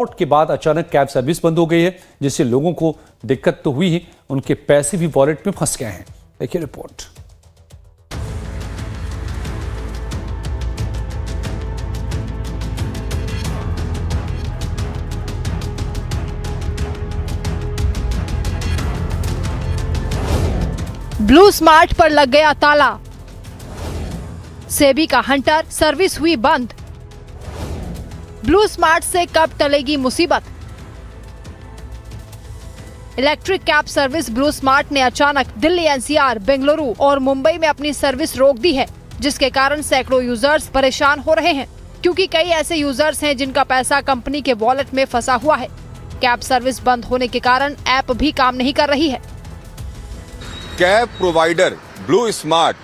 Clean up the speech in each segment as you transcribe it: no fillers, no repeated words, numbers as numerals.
Out के बाद अचानक कैब सर्विस बंद हो गई है, जिससे लोगों को दिक्कत तो हुई ही, उनके पैसे भी वॉलेट में फंस गए हैं। देखिए रिपोर्ट। ब्लू स्मार्ट पर लग गया ताला, सेबी का हंटर, सर्विस हुई बंद। ब्लू स्मार्ट से कब टलेगी मुसीबत? Electric cab service blue smart ने अचानक दिल्ली, एनसीआर, बेंगलुरु और मुंबई में अपनी सर्विस रोक दी है, जिसके कारण सैकड़ों यूजर्स परेशान हो रहे हैं, क्योंकि कई ऐसे यूजर्स हैं जिनका पैसा कंपनी के वॉलेट में फंसा हुआ है। कैब सर्विस बंद होने के कारण ऐप भी काम नहीं कर रही है। कैब प्रोवाइडर ब्लू स्मार्ट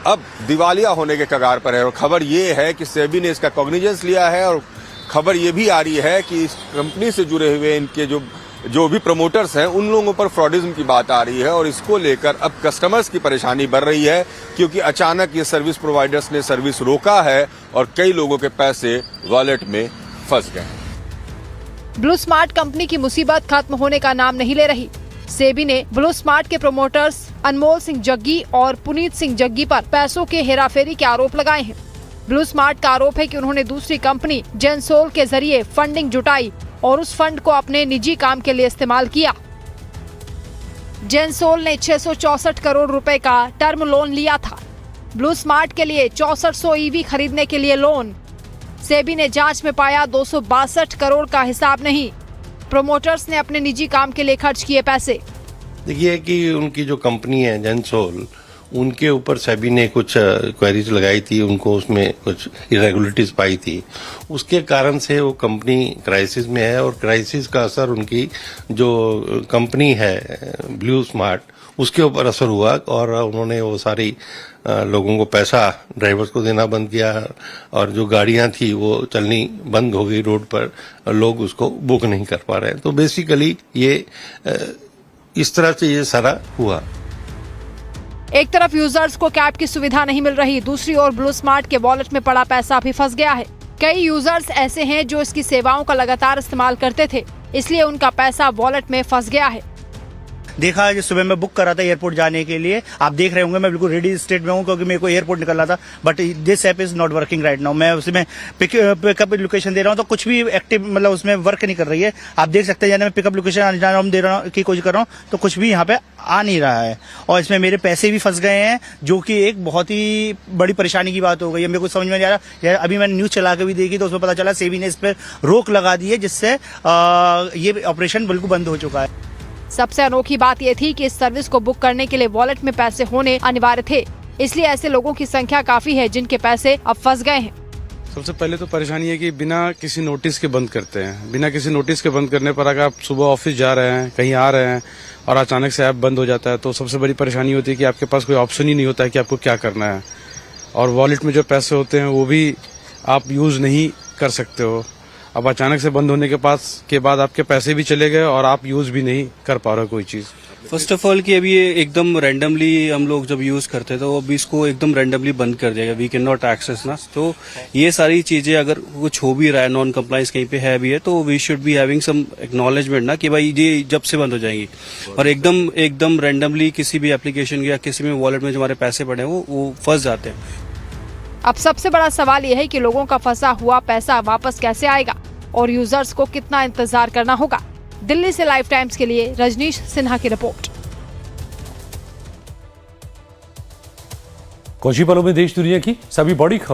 अब दिवालिया होने के कगार पर है और खबर ये है कि सेबी ने इसका कॉग्निजेंस लिया है और खबर ये भी आ रही है कि इस कंपनी से जुड़े हुए इनके जो भी प्रमोटर्स हैं उन लोगों पर फ्रॉडिज्म की बात आ रही है और इसको लेकर अब कस्टमर्स की परेशानी बढ़ रही है, क्योंकि अचानक ये सर्विस प्रोवाइडर्स ने सर्विस रोका है और कई लोगों के पैसे वॉलेट में फंस गए हैं। ब्लू स्मार्ट कंपनी की मुसीबत खत्म होने का नाम नहीं ले रही। सेबी ने ब्लू स्मार्ट के प्रमोटर्स अनमोल सिंह जग्गी और पुनीत सिंह जग्गी पर पैसों के हेराफेरी के आरोप लगाए हैं। ब्लू स्मार्ट का आरोप है कि उन्होंने दूसरी कंपनी जेनसोल के जरिए फंडिंग जुटाई और उस फंड को अपने निजी काम के लिए इस्तेमाल किया। जेनसोल ने 664 करोड़ रुपए का टर्म लोन लिया था। ब्लू स्मार्ट के लिए 6400 ईवी खरीदने के लिए लोन। सेबी ने जांच में पाया 262 करोड़ का हिसाब नहीं। प्रमोटर्स ने अपने निजी काम के लिए खर्च किए पैसे। देखिए कि उनकी जो कंपनी है जेनसोल, उनके ऊपर सेबी ने कुछ क्वेरीज लगाई थी, उनको उसमें कुछ इरेगुलरिटीज पाई थी, उसके कारण से वो कंपनी क्राइसिस में है और क्राइसिस का असर उनकी जो कंपनी है ब्लू स्मार्ट उसके ऊपर असर हुआ और उन्होंने वो सारी लोगों को पैसा ड्राइवर्स को देना बंद किया और जो गाड़ियां थी वो चलनी बंद हो गई रोड पर, लोग उसको बुक नहीं कर पा रहे हैं। तो बेसिकली ये इस तरह से ये सारा हुआ। एक तरफ यूजर्स को कैब की सुविधा नहीं मिल रही, दूसरी ओर ब्लू स्मार्ट के वॉलेट में पड़ा पैसा भी फंस गया है। कई यूजर्स ऐसे हैं जो इसकी सेवाओं का लगातार इस्तेमाल करते थे, इसलिए उनका पैसा वॉलेट में फंस गया है। देखा है, सुबह मैं बुक कर रहा था एयरपोर्ट जाने के लिए, आप देख रहे होंगे मैं बिल्कुल रेडी स्टेट में हूँ क्योंकि मेरे को एयरपोर्ट निकलना था, but this app is not working right now. मैं उसमें पिकअप लोकेशन दे रहा हूँ तो कुछ भी एक्टिव मतलब उसमें वर्क नहीं कर रही है। आप देख सकते हैं, यानी मैं पिकअप लोकेशन दे रहा हूँ की कोशिश कर रहा हूँ तो कुछ भी यहाँ पे आ नहीं रहा है और इसमें मेरे पैसे भी फंस गए हैं, जो कि एक बहुत ही बड़ी परेशानी की बात हो गई है। मेरे को समझ में नहीं आ रहा। अभी मैंने न्यूज चला के भी देखी तो उसमें पता चला सेबी ने इस पर रोक लगा दी है, जिससे ये ऑपरेशन बिल्कुल बंद हो चुका है। सबसे अनोखी बात यह थी कि इस सर्विस को बुक करने के लिए वॉलेट में पैसे होने अनिवार्य थे, इसलिए ऐसे लोगों की संख्या काफी है जिनके पैसे अब फंस गए हैं। सबसे पहले तो परेशानी है कि बिना किसी नोटिस के बंद करते हैं। बिना किसी नोटिस के बंद करने पर अगर आप सुबह ऑफिस जा रहे हैं, कहीं आ रहे हैं और अचानक से ऐप बंद हो जाता है तो सबसे बड़ी परेशानी होती है कि आपके पास कोई ऑप्शन ही नहीं होता है कि आपको क्या करना है, और वॉलेट में जो पैसे होते हैं वो भी आप यूज नहीं कर सकते हो। अब अचानक से बंद होने के बाद आपके पैसे भी चले गए और आप यूज भी नहीं कर पा रहे हो कोई चीज। फर्स्ट ऑफ ऑल कि अभी ये एकदम रैंडमली हम लोग जब यूज करते हैं तो अभी इसको एकदम रैंडमली बंद कर दिया गया, वी कैन नॉट एक्सेस ना। तो ये सारी चीजें अगर कुछ हो भी रहा है, नॉन कंप्लायंस कहीं पे है भी है, तो we should be having some acknowledgement ना कि भाई ये जब से बंद हो जाएंगी। और एकदम रैंडमली किसी भी एप्लीकेशन या किसी भी वॉलेट में जो हमारे पैसे पड़े हैं वो फंस जाते हैं। अब सबसे बड़ा सवाल यह है कि लोगों का फंसा हुआ पैसा वापस कैसे आएगा और यूजर्स को कितना इंतजार करना होगा। दिल्ली से लाइफ टाइम्स के लिए रजनीश सिन्हा की रिपोर्ट। कुछ ही पलों में देश दुनिया की सभी बड़ी खबरें